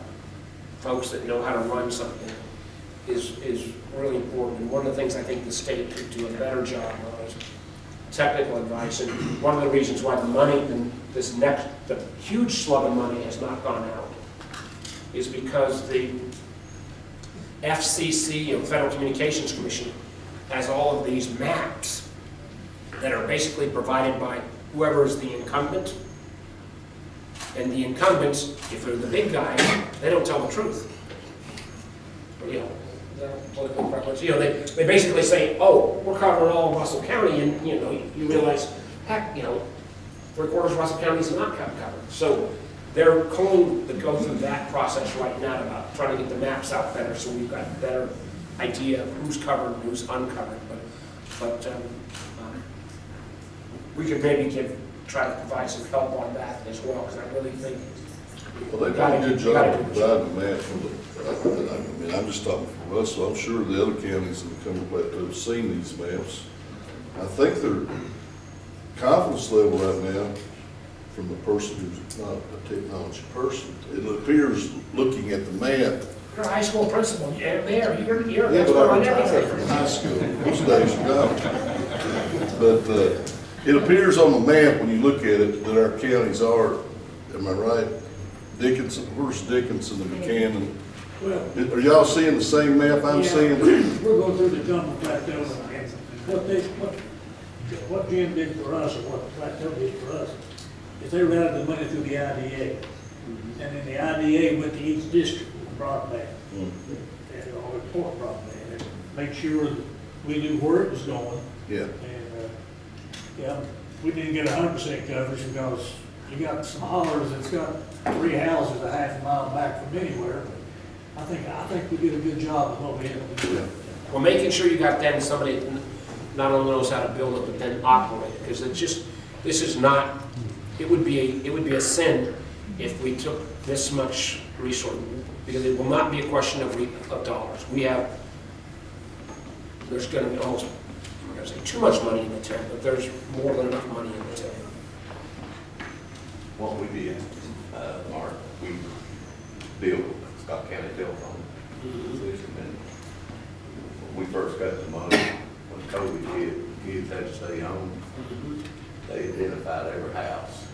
folks that know how to run something is really important. And one of the things I think the state could do a better job on is technical advice. And one of the reasons why the money, the huge slug of money has not gone out is because the FCC, Federal Communications Commission, has all of these maps that are basically provided by whoever is the incumbent. And the incumbents, if they're the big guys, they don't tell the truth. Political preference. They basically say, oh, we're covering all of Russell County, and you realize, heck, 3/4 of Russell County is not covered. So they're going to go through that process right now about trying to get the maps out better, so we've got a better idea of who's covered and who's uncovered. But we could maybe try to provide some help on that as well, because I really think. Well, they've done a good job of providing the map for I'm just talking for us, so I'm sure the other counties in the Cumberland Plateau have seen these maps. I think their confidence level right now, from the person who's not a technology person, it appears, looking at the map. You're a high school principal, you're there, you're an Yeah, expert but I on retired everything. from high school, those days are gone. But, it appears on the map, when you look at it, that our counties are, am I right? Dickinson, where's Dickinson and Buchanan? Well, Are y'all seeing the same map I'm yeah, seeing? We're going through the Jungle Plateau, and what Jim did for us, or what the Plateau did for us, is they routed the money through the IDA. And then the IDA went to each district with broadband, and all report broadband, and make sure that we knew where it was going. Yeah. And, yeah, we didn't get 100% coverage because you got some hollers that's got 3 houses a half a mile back from anywhere. I think we did a good job of what we had to do. Well, making sure you got then somebody that not only knows how to build it, but then operate it, because it's just, this is not, it would be a sin if we took this much resource, because it will not be a question of dollars. There's gonna be almost, I'm gonna say too much money in the tent, but there's more than enough money in the tent. What we did, Mark, we built Scott County telephone system, and when we first got the money, when COVID hit, kids had to stay home. They identified every house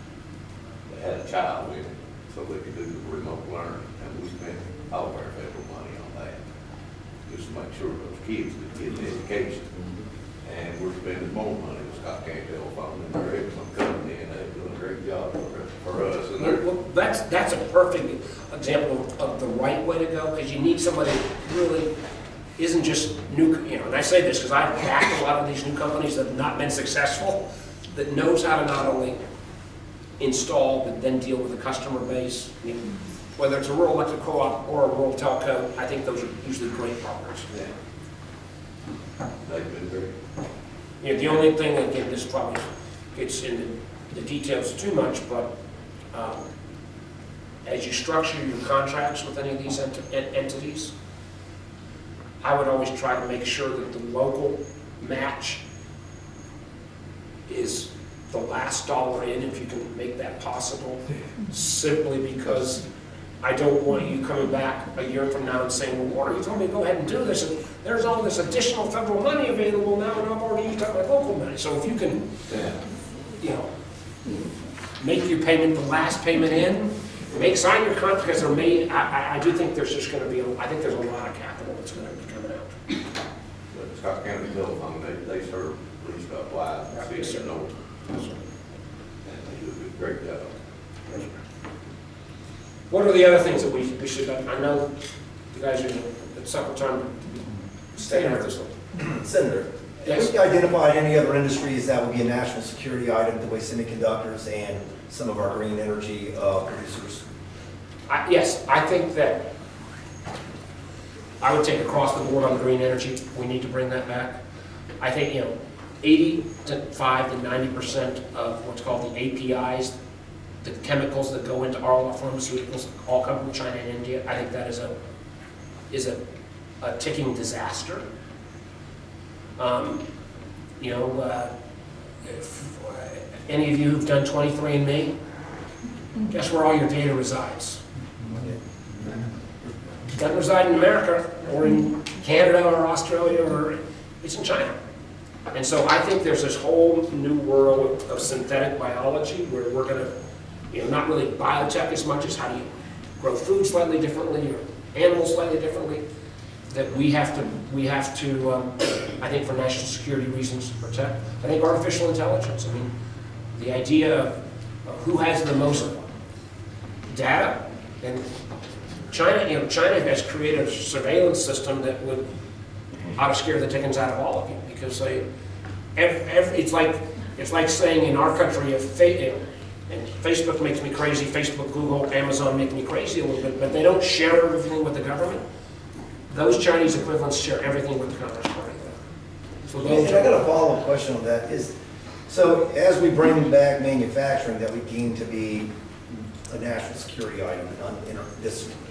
that had a child in it, so they could do the remote learning, and we spent all of our federal money on that, just to make sure those kids could get an education. And we're spending more money with Scott County Telephone, and they're an excellent company, and they're doing a great job for us. And they're, Well, that's a perfect example of the right way to go, because you need somebody who really isn't just new, and I say this because I've backed a lot of these new companies that have not been successful, that knows how to not only install, but then deal with the customer base. I mean, whether it's a rural electric co-op or a rural telco, I think those are usually great partners. yeah. They've been very. The only thing, again, this probably gets into the details too much, but as you structure your contracts with any of these entities, I would always try to make sure that the local match is the last dollar in, if you can make that possible, simply because I don't want you coming back a year from now and saying, well, Warner, you told me to go ahead and do this, and there's all this additional federal money available now, and I've already used up my local money. So if you can, make your payment the last payment in, sign your contract, because I do think there's just going to be, I think there's a lot of capital that's going to be coming out. But Scott County Telephone, they serve East Up Wide, City and North. And they do a great job. What are the other things that we should, I know you guys are at supper time, staying with this one. Senator, Yes. have we identified any other industries that would be a national security item, the way semiconductors and some of our green energy producers? Yes, I think that I would take across the board on green energy. We need to bring that back. I think, 85 to 90% of what's called the APIs, the chemicals that go into all our pharmaceuticals, all come from China and India. I think that is a ticking disaster. If any of you who've done 23andMe, guess where all your data resides? It doesn't reside in America or in Canada or Australia, or it's in China. And so I think there's this whole new world of synthetic biology where we're going to, not really biotech as much as how do you grow food slightly differently or animals slightly differently, that we have to, I think for national security reasons, protect. I think artificial intelligence, the idea of who has the most data, and China has created a surveillance system that would ought to scare the dickens out of all of you, because it's like saying in our country, and Facebook makes me crazy, Facebook, Google, Amazon make me crazy a little bit, but they don't share everything with the government. Those Chinese equivalents share everything with the Communist Party. So And I got a follow-up question on that. So as we bring back manufacturing that we deem to be a national security item,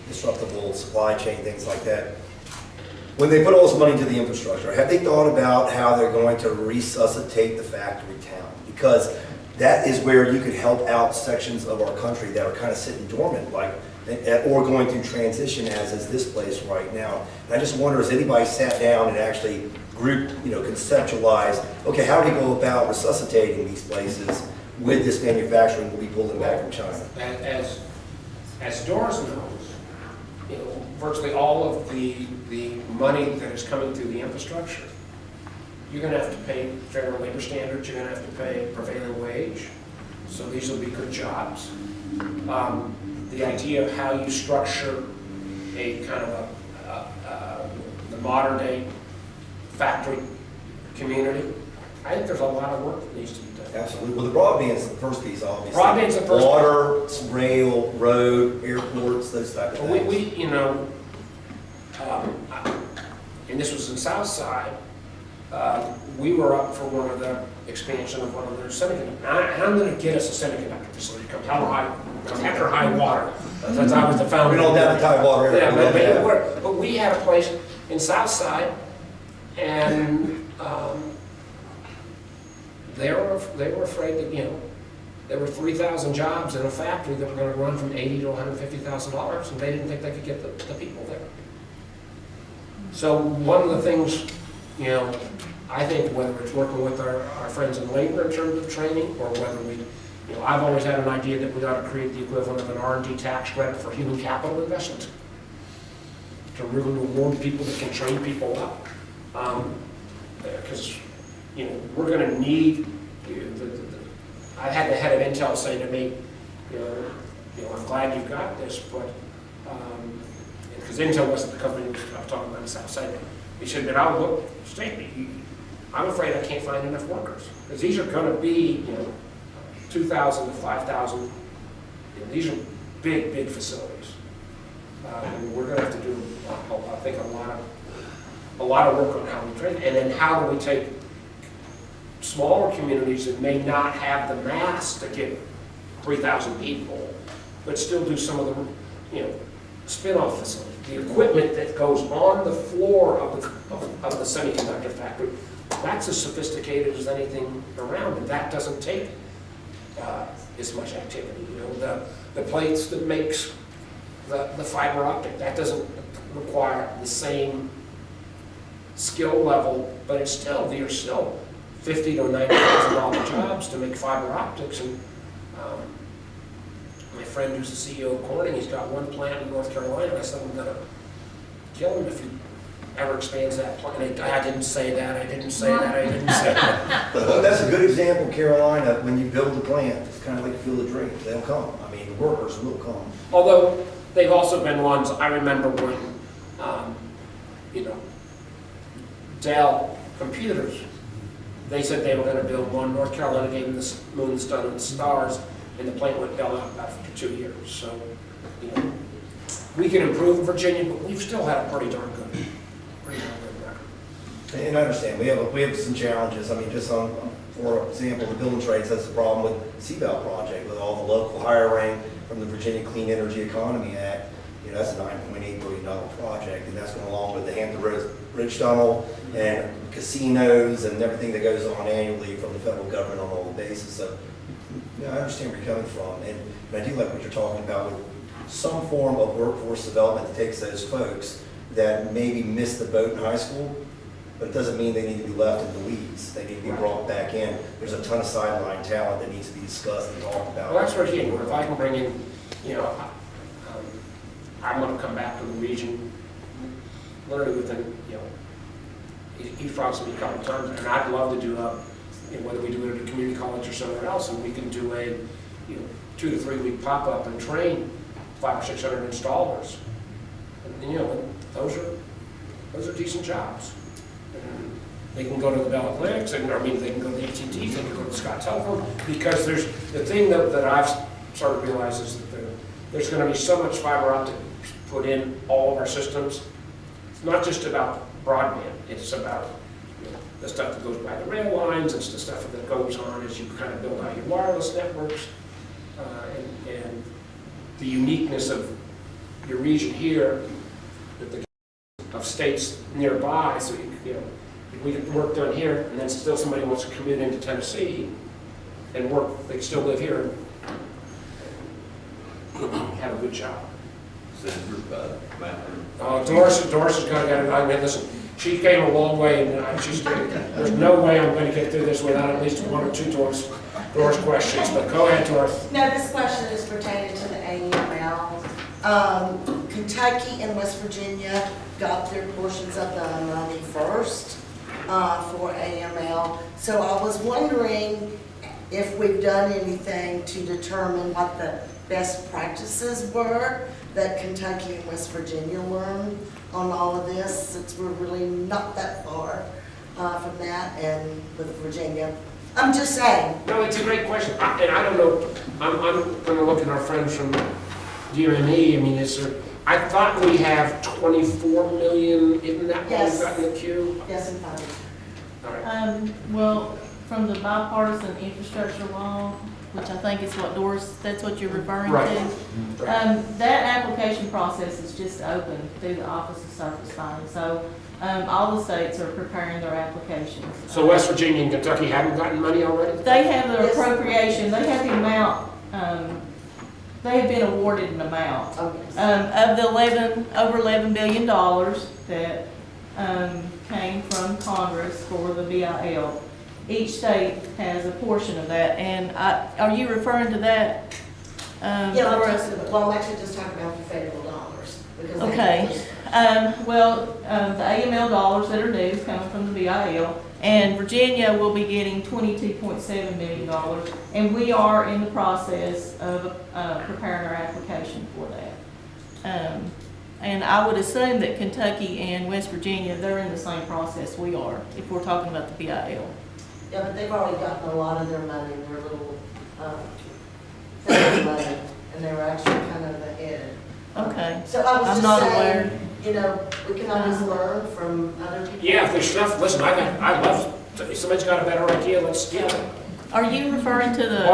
disruptible supply chain, things like that, when they put all this money into the infrastructure, have they thought about how they're going to resuscitate the factory town? Because that is where you could help out sections of our country that are kind of sitting dormant, like, or going through transition, as is this place right now. And I just wonder, has anybody sat down and actually conceptualized, okay, how do we go about resuscitating these places with this manufacturing we'll be pulling back from China? As Doris knows, virtually all of the money that is coming through the infrastructure, you're gonna have to pay fair labor standards, you're gonna have to pay prevailing wage, so these will be good jobs. The idea of how you structure a kind of the modern day factory community, I think there's a lot of work that needs to be done. Absolutely. Well, the broadband's the first piece, obviously. Broadband's the first Water, rail, road, airports, those type of things. We and this was in Southside, we were up for one of the expansion of one of their semiconductor. And I'm going to get us a semiconductor facility come after high water. Since I was the founder. We don't have the high water. Yeah, but we had a place in Southside, and they were afraid that there were 3,000 jobs in a factory that were going to run from $80,000 to $150,000, and they didn't think they could get the people there. So one of the things, I think whether it's working with our friends in labor in terms of training, or whether I've always had an idea that we ought to create the equivalent of an R&D tax credit for human capital investment, to really reward people that can train people up. Because, we're going to need, I had the head of Intel say to me, I'm glad you've got this, but, because Intel wasn't the company I was talking about in Southside. He said, but I'll look, I'm afraid I can't find enough workers. Because these are going to be, 2,000 to 5,000. These are big facilities. And we're going to have to do, I think, a lot of work on how we train. And then how do we take smaller communities that may not have the mass to get 3,000 people, but still do some of the, spin-off facilities. The equipment that goes on the floor of the semiconductor factory, that's as sophisticated as anything around, and that doesn't take as much activity. The plates that makes the fiber optic, that doesn't require the same skill level, but it's still, they're still $50,000 to $90,000 jobs to make fiber optics. And my friend who's the CEO of Corning, he's got one plant in North Carolina. I said, I'm going to kill him if he ever expands that plant. I didn't say that, I didn't say that, I didn't say that. Well, that's a good example, Carolina. When you build a plant, it's kind of like Field of Dreams. They'll come. I mean, the workers will come. Although they've also been ones, I remember when, Dell Computers, they said they were going to build one. North Carolina gave them the moon, the sun, and the stars, and the plant went belly up after 2 years. So, we can improve in Virginia, but we've still had a pretty darn good record. And I understand, we have some challenges. I mean, just for example, the building trades has a problem with the Seabelt project, with all the local hiring from the Virginia Clean Energy Economy Act. That's a $9.8 billion project, and that's going along with the Hampton Roads Bridge Tunnel and casinos and everything that goes on annually from the federal government on all the bases. So, I understand where you're coming from, and I do like what you're talking about with some form of workforce development that takes those folks that maybe missed the boat in high school, but it doesn't mean they need to be left in the weeds. They need to be brought back in. There's a ton of sideline talent that needs to be discussed and talked about. Well, that's what if I can bring in, I'm going to come back to the region literally within, he's promised me a couple of times, and I'd love to do whether we do it at a community college or somewhere else, and we can do a 2 to 3 week pop-up and train 500 or 600 installers. And those are decent jobs. And they can go to the Bell Atlantics, they can go to the AT&Ts, they can go to the Scott Telephone, because there's the thing that I've started to realize is that there's going to be so much fiber optic put in all of our systems. It's not just about broadband, it's about the stuff that goes by the rail lines, it's the stuff that goes on as you kind of build out your wireless networks, and the uniqueness of your region here, that the of states nearby, so you know, if we get work done here, and then still somebody wants to commute into Tennessee and work, they can still live here and have a good job. Senator, Matthew. Doris has got it. I mean, listen, she came a long way, and there's no way I'm going to get through this without at least one or two Doris questions. But go ahead, Doris. No, this question is pertaining to the AML. Kentucky and West Virginia got their portions of the money first for AML. So I was wondering if we've done anything to determine what the best practices were that Kentucky and West Virginia learned on all of this, since we're really not that far from that, and with Virginia. I'm just saying. No, it's a great question, and I don't know. I'm going to look at our friends from DME. I mean, I thought we have 24 million. Isn't that what we've got in the queue? Yes, in fact. All right. Well, from the bipartisan infrastructure law, which I think is what Doris, that's what you're referring Right. to. That application process is just open through the Office of Surface Finding. So all the states are preparing their applications. So West Virginia and Kentucky haven't gotten money already? They have their appropriation, they have the amount, they have been awarded an amount of the over $11 billion that came from Congress for the BIL. Each state has a portion of that, and are you referring to that? Yeah, I'm actually just talking about the federal dollars. Okay. Well, the AML dollars that are due is coming from the BIL, and Virginia will be getting $22.7 million, and we are in the process of preparing our application for that. And I would assume that Kentucky and West Virginia, they're in the same process we are, if we're talking about the BIL. Yeah, but they've already gotten a lot of their money, their little federal money, and they were actually kind of ahead. Okay. So I was I'm just not saying, aware. you know, we can always learn from other people. Yeah, if there's stuff, listen, I love, if somebody's got a better idea, let's get it. Are you referring to the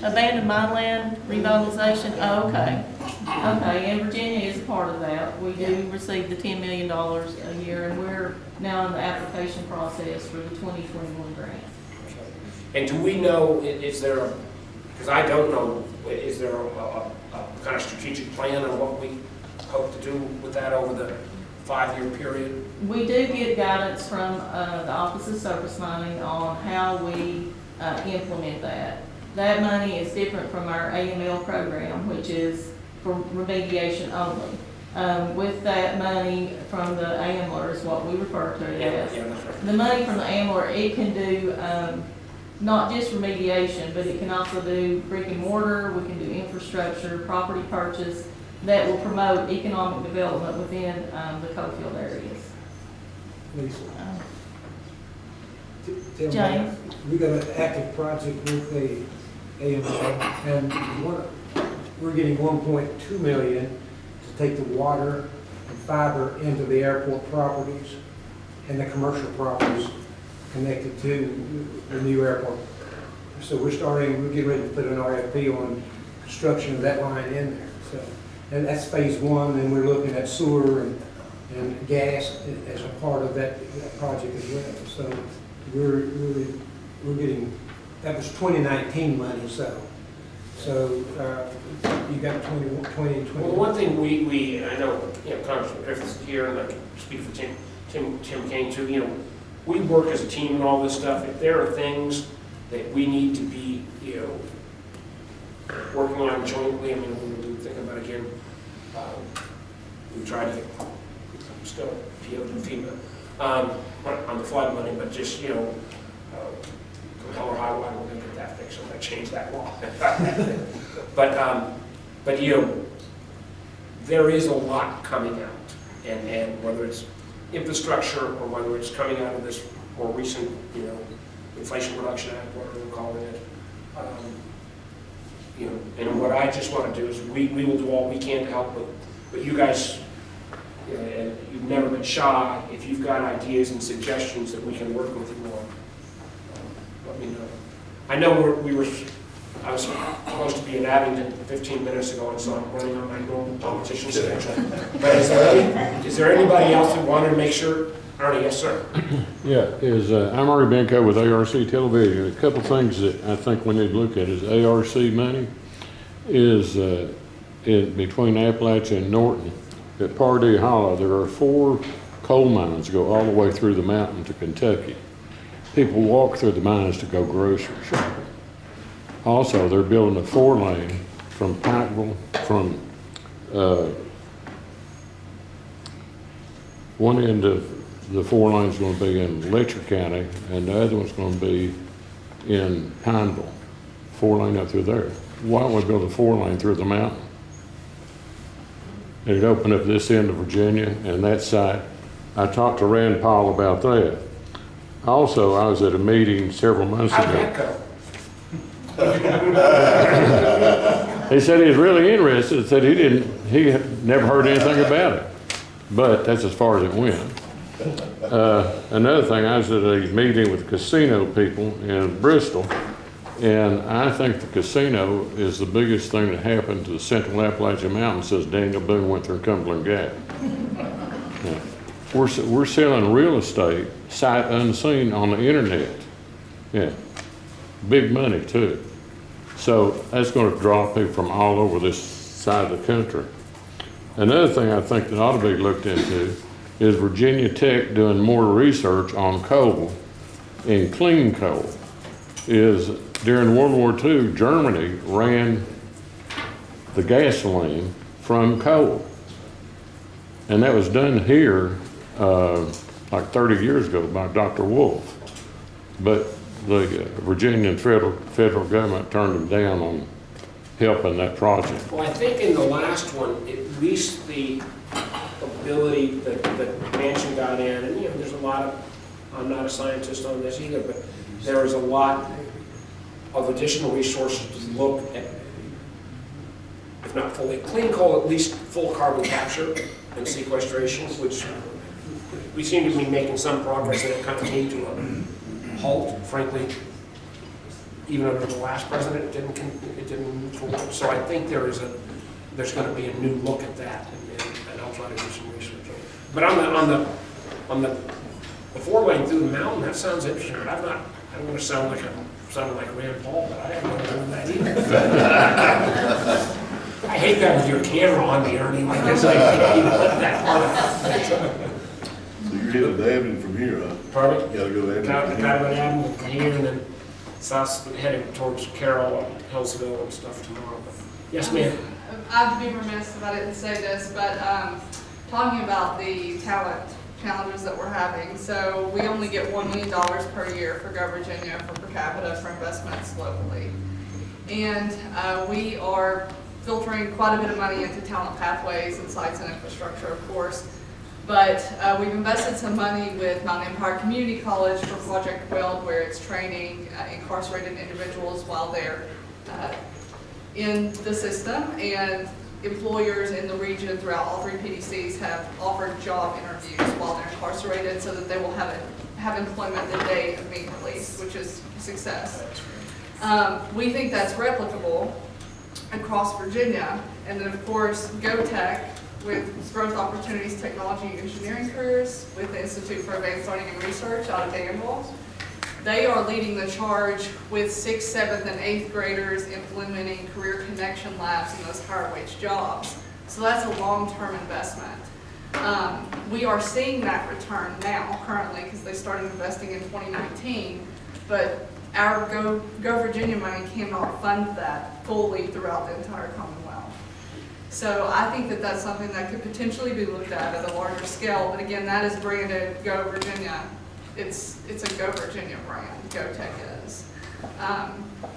abandoned mine land revitalization? Oh, okay. Okay, and Virginia is a part of that. We do receive the $10 million a year, and we're now in the application process for the 2021 grant. And do we know, is there because I don't know, is there a kind of strategic plan on what we hope to do with that over the 5-year period? We do get guidance from the Office of Surface Mining on how we implement that. That money is different from our AML program, which is for remediation only. With that money from the AMLR is what we refer to it as. Yeah, that's right. The money from the AMLR, it can do not just remediation, but it can also do brick and mortar, we can do infrastructure, property purchase that will promote economic development within the coalfield areas. Lisa. James? We got an active project with the AML, and we're getting $1.2 million to take the water and fiber into the airport properties and the commercial properties connected to the new airport. So we're getting ready to put an RFP on construction of that line in there. So, and that's phase 1, and we're looking at sewer and gas as a part of that project as well. So we're getting, that was 2019 money, so you got 20 and 20. Well, one thing we I know, Congressman Griffith's here, and I can speak for Tim Kaine too, we work as a team and all this stuff. If there are things that we need to be, working on jointly, I mean, we were thinking about again, we tried to get, still PO to FEMA, on the flood money, but just, come hell or high water, we're gonna get that fixed, so I'm gonna change that law. But there is a lot coming out, and whether it's infrastructure or whether it's coming out of this more recent, Inflation Reduction Act, whatever we're calling it. And what I just want to do is we will do all we can to help, but you guys, and you've never been shy. If you've got ideas and suggestions that we can work with you on, let me know. I know we were I was supposed to be in Abington 15 minutes ago, and so I'm running on my normal politician schedule. But is there anybody else that wanted to make sure? Ernie, yes, sir. Yeah, I'm Ernie Benko with ARC Television. A couple things that I think we need to look at is ARC money is between Appalachia and Norton. At Pardee Hollow, there are 4 coal mines that go all the way through the mountain to Kentucky. People walk through the mines to go grocery shopping. Also, they're building a 4-lane from Pikeville, from one end of the 4 lane's going to be in Letcher County, and the other one's going to be in Pineville. 4-lane up through there. Why don't we build a 4-lane through the mountain? It'd open up this end of Virginia and that side. I talked to Rand Paul about that. Also, I was at a meeting several months ago. How'd that go? He said he was really interested. Said he had never heard anything about it, but that's as far as it went. Another thing, I was at a meeting with casino people in Bristol, and I think the casino is the biggest thing that happened to the Central Appalachian Mountains since Daniel Boone went through Cumberland Gap. Yeah. We're selling real estate sight unseen on the internet. Yeah, big money too. So that's going to draw people from all over this side of the country. Another thing I think that ought to be looked into is Virginia Tech doing more research on coal and clean coal. Is during World War II, Germany ran the gasoline from coal. And that was done here like 30 years ago by Dr. Wolf. But the Virginian federal government turned them down on helping that project. Well, I think in the last one, at least the ability that Manchin got in, and there's a lot of, I'm not a scientist on this either, but there is a lot of additional resources to look at, if not fully clean coal, at least full carbon capture and sequestration, which we seem to be making some progress, and it kind of came to a halt, frankly. Even under the last president, it didn't move forward. So I think there's going to be a new look at that, and I'll try to do some research on it. But on the 4-lane through the mountain, that sounds interesting. But I don't want to sound like Rand Paul, but I haven't done that either. I hate that with your camera on me, Ernie. Like this, I can't even let that part out. So you're headed to Abington from here, huh? Pardon? You gotta go to Abington Gotta from go here. to Abington from here, and then south, heading towards Carroll and Hillsville and stuff tomorrow. But yes, ma'am. I'd be remiss if I didn't say this, but talking about the talent challenges that we're having. So we only get $1 million per year for Go Virginia for per capita for investments locally. And we are filtering quite a bit of money into talent pathways and sites and infrastructure, of course. But we've invested some money with Mount Empire Community College for Project Build, where it's training incarcerated individuals while they're in the system, and employers in the region throughout all 3 PDCs have offered job interviews while they're incarcerated so that they will have employment the day of being released, which is a success. We think that's replicable across Virginia, and then of course GoTech with Growth Opportunities Technology and Engineering Careers with the Institute for Advanced Learning and Research out of Danville. They are leading the charge with 6th, 7th, and 8th graders implementing career connection labs in those higher wage jobs. So that's a long-term investment. We are seeing that return now currently because they started investing in 2019, but our Go Virginia money cannot fund that fully throughout the entire Commonwealth. So I think that that's something that could potentially be looked at a larger scale, but again, that is branded Go Virginia. It's a Go Virginia brand, GoTech is.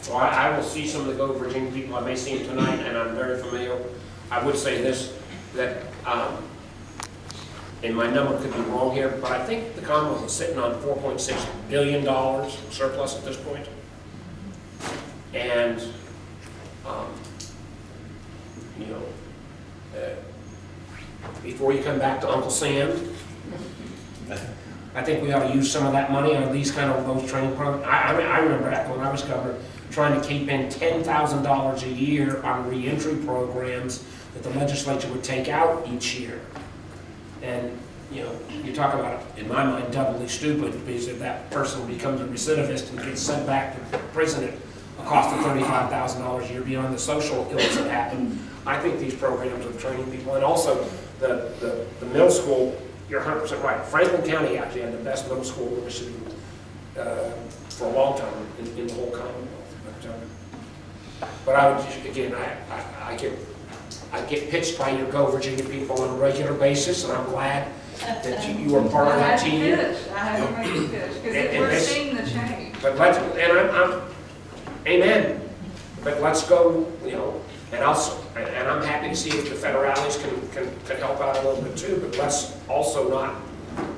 Well, I will see some of the Go Virginia people. I may see them tonight, and I'm very familiar. I would say this, that, and my number could be wrong here, but I think the Commonwealth is sitting on $4.6 billion surplus at this point. And, before you come back to Uncle Sam, I think we ought to use some of that money on these kind of, those training programs. I mean, I remember back when I was governor, trying to keep in $10,000 a year on reentry programs that the legislature would take out each year. And, you know, you talk about, in my mind, doubly stupid, because if that person becomes a recidivist and gets sent back to prison at a cost of $35,000 a year beyond the social ills that happen, I think these programs of training people, and also the middle school, you're 100% right. Franklin County actually had the best middle school in Michigan for a long time in the whole Commonwealth. But I would just, again, I get pitched by your Go Virginia people on a regular basis, and I'm glad that you are part of that team. I had to make it finish, because we're seeing the change. But let's, and I'm amen. But let's go, you know, and I'm happy to see if the federales can help out a little bit too, but let's also not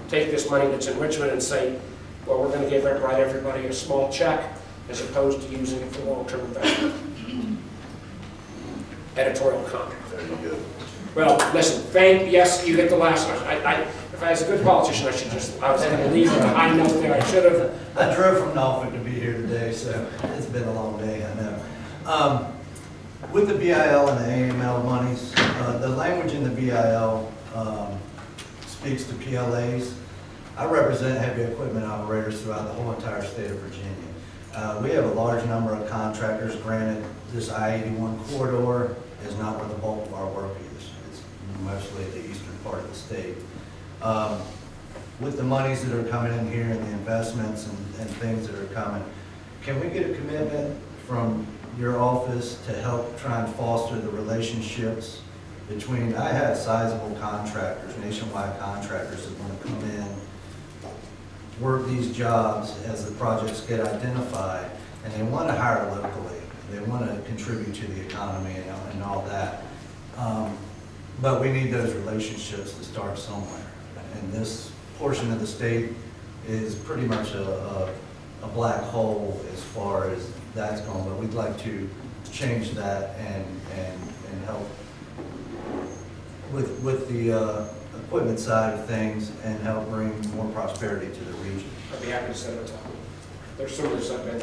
take this money that's in Richmond and say, well, we're gonna write everybody a small check as opposed to using it for long-term investment. Editorial comment. There you go. Well, listen, yes, you get the last one. If I was a good politician, I was gonna leave with a high note there. I should have. I drove from Norfolk to be here today, so it's been a long day, I know. With the BIL and the AML monies, the language in the BIL speaks to PLAs. I represent heavy equipment operators throughout the whole entire state of Virginia. We have a large number of contractors. Granted, this I-81 corridor is not where the bulk of our work is. It's mostly the eastern part of the state. With the monies that are coming in here and the investments and things that are coming, can we get a commitment from your office to help try and foster the relationships between, I have sizable contractors, nationwide contractors that want to come in, work these jobs as the projects get identified, and they want to hire locally. They want to contribute to the economy and all that. But we need those relationships to start somewhere. And this portion of the state is pretty much a black hole as far as that's going, but we'd like to change that and help with the equipment side of things and help bring more prosperity to the region. I'd be happy to set it up. There's some of this I've been,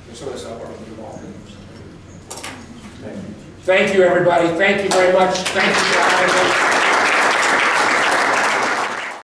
there's some of this I've already been involved in. Thank you, everybody. Thank you very much. Thank you, guys.